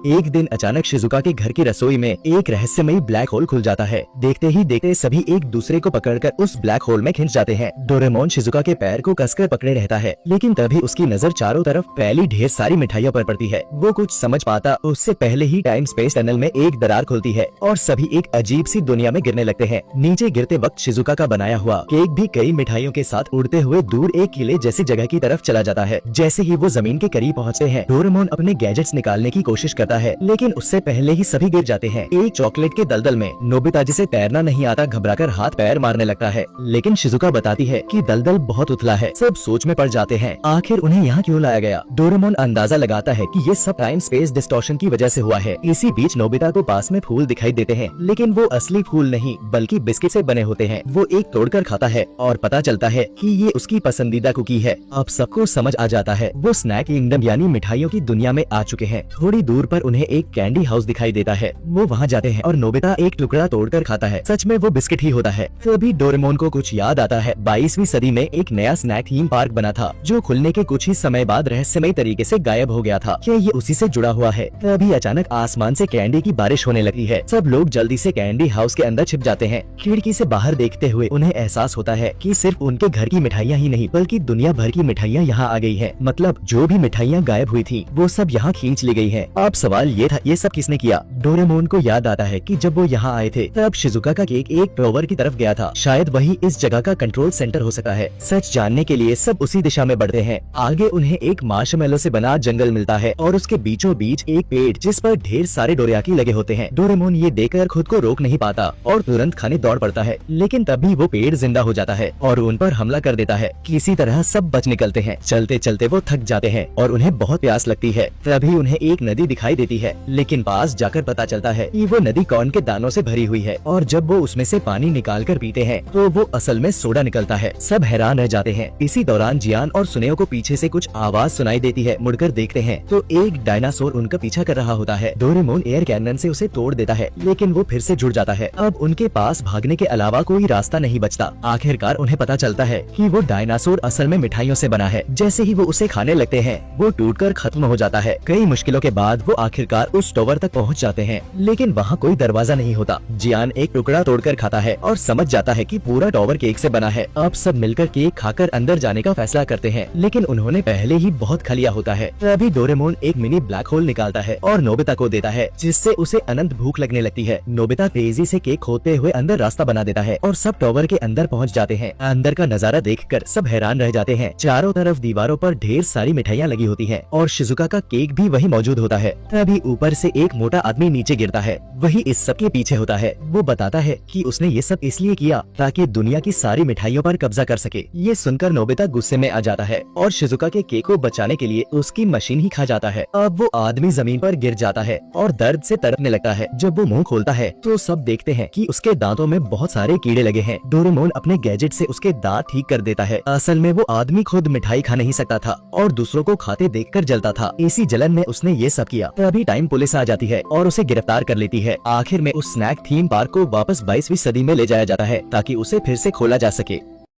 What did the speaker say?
एक दिन अचानक शिजुका के घर की रसोई में एक रहस्यमयी ब्लैक होल खुल जाता है। देखते ही देखते सभी एक दूसरे को पकड़कर उस ब्लैक होल में खिंच जाते हैं। डोरेमोन शिजुका के पैर को कसकर पकड़े रहता है, लेकिन तभी उसकी नजर चारों तरफ फैली ढेर सारी मिठाइयों पर पड़ती है। वो कुछ समझ पाता उससे पहले ही टाइम स्पेस टनल में एक दरार खुलती है और सभी एक अजीब सी दुनिया में गिरने लगते हैं। नीचे गिरते वक्त शिजुका का बनाया हुआ केक भी कई मिठाइयों के साथ उड़ते हुए दूर एक किले जैसी जगह की तरफ चला जाता है। जैसे ही वो जमीन के करीब पहुँचते हैं, डोरेमोन अपने गैजेट्स निकालने की कोशिश करता है, लेकिन उससे पहले ही सभी गिर जाते हैं। एक चॉकलेट के दलदल में नोबिता, जिसे तैरना नहीं आता, घबराकर हाथ पैर मारने लगता है, लेकिन शिजुका बताती है कि दलदल बहुत उथला है। सब सोच में पड़ जाते हैं, आखिर उन्हें यहाँ क्यों लाया गया। डोरेमोन अंदाजा लगाता है कि ये सब टाइम स्पेस डिस्टॉर्शन की वजह से हुआ है। इसी बीच नोबिता को पास में फूल दिखाई देते हैं, लेकिन वो असली फूल नहीं बल्कि बिस्किट से बने होते हैं। वो एक तोड़कर खाता है और पता चलता है कि ये उसकी पसंदीदा कुकी है। अब सबको समझ आ जाता है, वो स्नैक किंगडम यानी मिठाइयों की दुनिया में आ चुके हैं। थोड़ी दूर पर उन्हें एक कैंडी हाउस दिखाई देता है। वो वहाँ जाते हैं और नोबिता एक टुकड़ा तोड़कर खाता है। सच में वो बिस्किट ही होता है। तभी डोरेमोन को कुछ याद आता है। 22वीं सदी में एक नया स्नैक थीम पार्क बना था, जो खुलने के कुछ ही समय बाद रहस्यमय तरीके से गायब हो गया था। क्या ये उसी से जुड़ा हुआ है? तभी अचानक आसमान से कैंडी की बारिश होने लगती है। सब लोग जल्दी से कैंडी हाउस के अंदर छिप जाते हैं। खिड़की से बाहर देखते हुए उन्हें एहसास होता है कि सिर्फ उनके घर की मिठाइयाँ ही नहीं बल्कि दुनिया भर की मिठाइयाँ यहाँ आ गई है। मतलब जो भी मिठाइयाँ गायब हुई थी वो सब यहाँ खींच ली गई है। अब सवाल ये था, ये सब किसने किया? डोरेमोन को याद आता है कि जब वो यहाँ आए थे तब शिजुका का केक एक टॉवर की तरफ गया था। शायद वही इस जगह का कंट्रोल सेंटर हो सकता है। सच जानने के लिए सब उसी दिशा में बढ़ते हैं। आगे उन्हें एक मार्शमेलो से बना जंगल मिलता है और उसके बीचों बीच एक पेड़ जिस पर ढेर सारे डोरियाकी लगे होते हैं। डोरेमोन ये देखकर खुद को रोक नहीं पाता और तुरंत खाने दौड़ पड़ता है, लेकिन तभी वो पेड़ जिंदा हो जाता है और उन पर हमला कर देता है। किसी तरह सब बच निकलते हैं। चलते चलते वो थक जाते हैं और उन्हें बहुत प्यास लगती है। तभी उन्हें एक नदी दिखाई देती है, लेकिन पास जाकर पता चलता है कि वो नदी कॉर्न के दानों से भरी हुई है और जब वो उसमें से पानी निकाल कर पीते हैं तो वो असल में सोडा निकलता है। सब हैरान रह जाते हैं। इसी दौरान जियान और सुनेओ को पीछे से कुछ आवाज सुनाई देती है। मुड़कर देखते हैं तो एक डायनासोर उनका पीछा कर रहा होता है। डोरेमोन एयर कैनन से उसे तोड़ देता है, लेकिन वो फिर से जुड़ जाता है। अब उनके पास भागने के अलावा कोई रास्ता नहीं बचता। आखिरकार उन्हें पता चलता है कि वो डायनासोर असल में मिठाइयों से बना है। जैसे ही वो उसे खाने लगते हैं वो टूटकर खत्म हो जाता है। कई मुश्किलों के बाद वो आखिरकार उस टॉवर तक पहुंच जाते हैं, लेकिन वहाँ कोई दरवाजा नहीं होता। जियान एक टुकड़ा तोड़कर खाता है और समझ जाता है कि पूरा टॉवर केक से बना है। अब सब मिलकर केक खाकर अंदर जाने का फैसला करते हैं, लेकिन उन्होंने पहले ही बहुत खा लिया होता है। तभी डोरेमोन एक मिनी ब्लैक होल निकालता है और नोबिता को देता है, जिससे उसे अनंत भूख लगने लगती है। नोबिता तेजी से केक खोदते हुए अंदर रास्ता बना देता है और सब टॉवर के अंदर पहुँच जाते हैं। अंदर का नजारा देखकर सब हैरान रह जाते हैं। चारों तरफ दीवारों पर ढेर सारी मिठाइयाँ लगी होती है और शिजुका का केक भी वही मौजूद होता है। तभी ऊपर से एक मोटा आदमी नीचे गिरता है। वही इस सब के पीछे होता है। वो बताता है कि उसने ये सब इसलिए किया ताकि दुनिया की सारी मिठाइयों पर कब्जा कर सके। ये सुनकर नोबिता गुस्से में आ जाता है और शिजुका के केक को बचाने के लिए उसकी मशीन ही खा जाता है। अब वो आदमी जमीन पर गिर जाता है और दर्द से तड़पने लगता है। जब वो मुंह खोलता है तो सब देखते हैं कि उसके दांतों में बहुत सारे कीड़े लगे हैं। डोरेमोन अपने गैजेट से उसके दांत ठीक कर देता है। असल में वो आदमी खुद मिठाई खा नहीं सकता था और दूसरों को खाते देखकर जलता था। इसी जलन में उसने ये सब किया। तभी टाइम पुलिस आ जाती है और उसे गिरफ्तार कर लेती है। आखिर में उस स्नैक थीम पार्क को वापस 22वीं सदी में ले जाया जाता है ताकि उसे फिर से खोला जा सके।